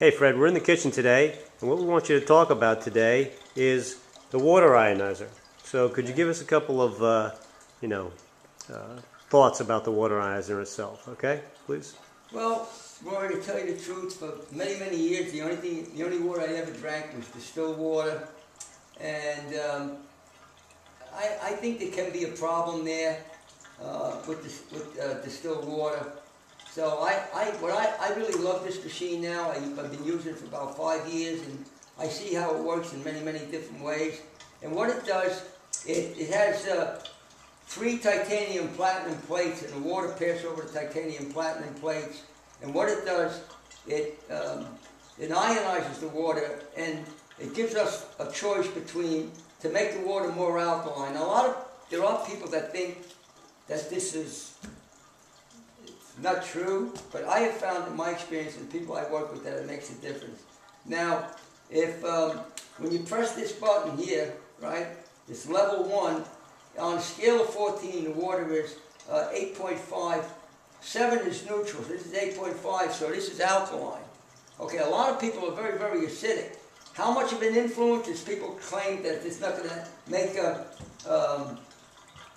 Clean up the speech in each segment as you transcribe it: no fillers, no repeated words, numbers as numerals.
Hey Fred, we're in the kitchen today, and what we want you to talk about today is the water ionizer. So could you give us a couple of, thoughts about the water ionizer itself, okay? Please. Well, Rory, to tell you the truth, for many, many years, the only water I ever drank was distilled water, and I think there can be a problem there with distilled water. So I really love this machine now. I've been using it for about 5 years, and I see how it works in many, many different ways. And what it does, it has 3 titanium platinum plates, and the water passes over the titanium platinum plates. And what it does, it ionizes the water, and it gives us a choice to make the water more alkaline. Now, there are people that think that this is not true, but I have found in my experience and people I work with that it makes a difference. Now, when you press this button here, right, it's level 1, on a scale of 14, the water is 8.5. 7 is neutral, so this is 8.5, so this is alkaline. Okay, a lot of people are very, very acidic. How much of an influence is people claim that it's not going to make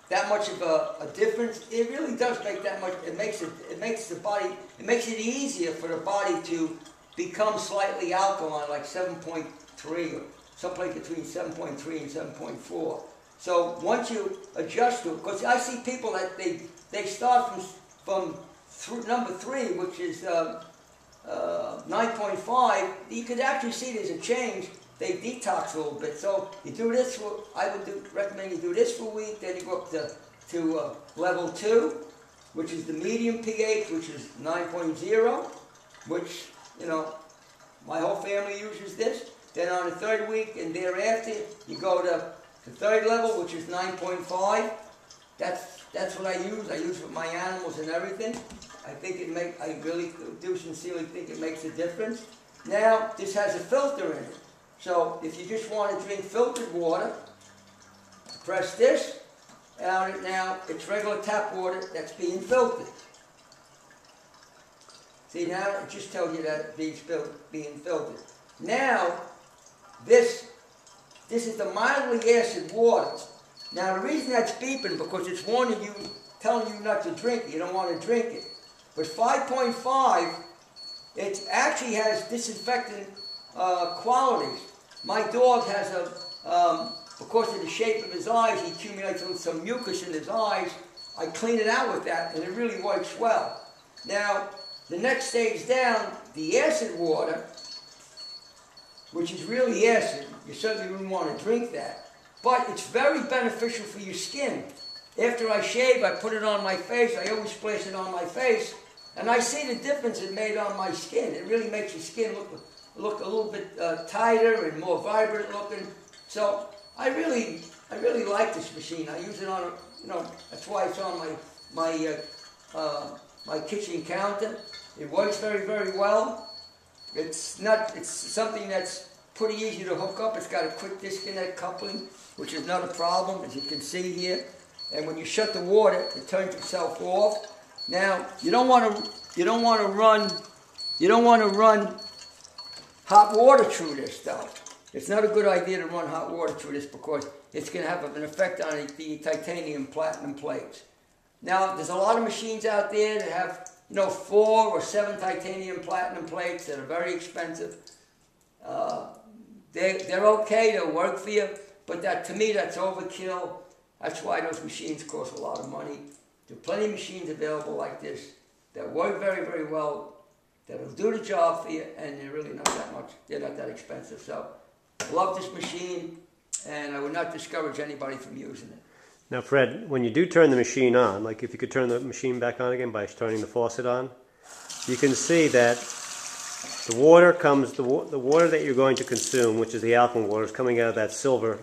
that much of a difference? It really does make that much. It makes it easier for the body to become slightly alkaline, like 7.3 or someplace between 7.3 and 7.4. So once you adjust to it, because I see people that they start from number 3, which is 9.5, you could actually see there's a change. They detox a little bit. So you do this I would recommend you do this for a week, then you go up to level 2, which is the medium pH, which is 9.0, which, my whole family uses this. Then on the 3rd week and thereafter, you go to the 3rd level, which is 9.5. That's what I use. I use it with my animals and everything. I really do sincerely think it makes a difference. Now, this has a filter in it. So if you just want to drink filtered water, press this, and now it's regular tap water that's being filtered. See, now it just tells you that it's being filtered. Now, this is the mildly acid water. Now, the reason that's beeping, because it's warning you, telling you not to drink it. You don't want to drink it. But 5.5, it actually has disinfectant qualities. My dog has because of the shape of his eyes, he accumulates some mucus in his eyes. I clean it out with that, and it really works well. Now, the next stage down, the acid water, which is really acid, you certainly wouldn't want to drink that. But it's very beneficial for your skin. After I shave, I put it on my face. I always splash it on my face. And I see the difference it made on my skin. It really makes your skin look a little bit tighter and more vibrant looking. So I really like this machine. I use it on, that's why it's on my kitchen counter. It works very, very well. It's something that's pretty easy to hook up. It's got a quick disconnect coupling, which is not a problem, as you can see here. And when you shut the water, it turns itself off. Now, you don't want to run hot water through this, though. It's not a good idea to run hot water through this because it's going to have an effect on the titanium platinum plates. Now, there's a lot of machines out there that have 4 or 7 titanium platinum plates that are very expensive. They're okay, they'll work for you, but to me that's overkill. That's why those machines cost a lot of money. There are plenty of machines available like this that work very, very well, that'll do the job for you, and they're really not that much. They're not that expensive. So, I love this machine, and I would not discourage anybody from using it. Now, Fred, when you do turn the machine on, like if you could turn the machine back on again by turning the faucet on, you can see that the water that you're going to consume, which is the alkaline water, is coming out of that silver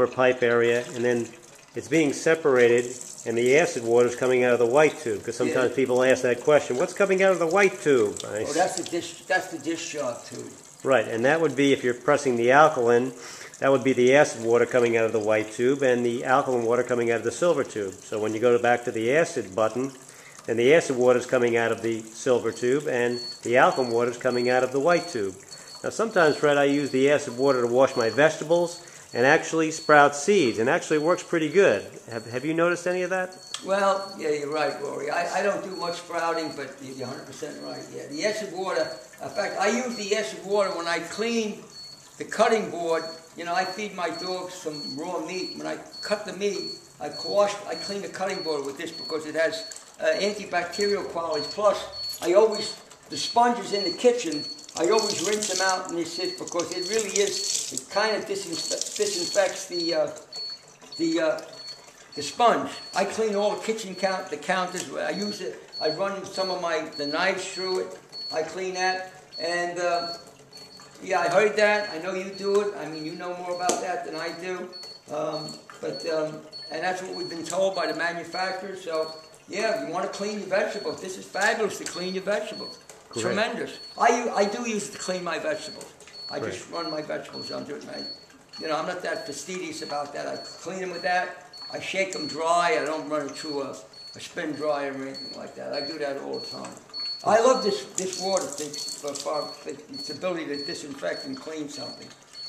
pipe area, and then it's being separated, and the acid water is coming out of the white tube. Because sometimes people ask that question: "What's coming out of the white tube?" Oh, that's the discharge tube. Right, and that would be, if you're pressing the alkaline, that would be the acid water coming out of the white tube, and the alkaline water coming out of the silver tube. So when you go back to the acid button, and the acid water is coming out of the silver tube, and the alkaline water is coming out of the white tube. Now sometimes, Fred, I use the acid water to wash my vegetables and actually sprout seeds, and actually works pretty good. Have you noticed any of that? Well, yeah, you're right, Rory. I don't do much sprouting, but you're 100% right. Yeah, the acid water, in fact, I use the acid water when I clean the cutting board. You know, I feed my dogs some raw meat. When I cut the meat, I clean the cutting board with this because it has antibacterial qualities. Plus, the sponges in the kitchen, I always rinse them out in this because it really is, it kind of disinfects the sponge. I clean all the kitchen the counters. I use it. I run some of the knives through it. I clean that. And yeah, I heard that. I know you do it. I mean, you know more about that than I do. And that's what we've been told by the manufacturers. So yeah, you want to clean your vegetables. This is fabulous to clean your vegetables. Great. Tremendous. I do use it to clean my vegetables. I Great. just run my vegetables under it, man. You know, I'm not that fastidious about that. I clean them with that. I shake them dry. I don't run it through a spin dryer or anything like that. I do that all the time. I love this water thing for its ability to disinfect and clean something.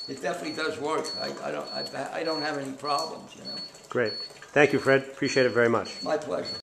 It definitely does work. I don't have any problems, you know. Great. Thank you, Fred. Appreciate it very much. My pleasure.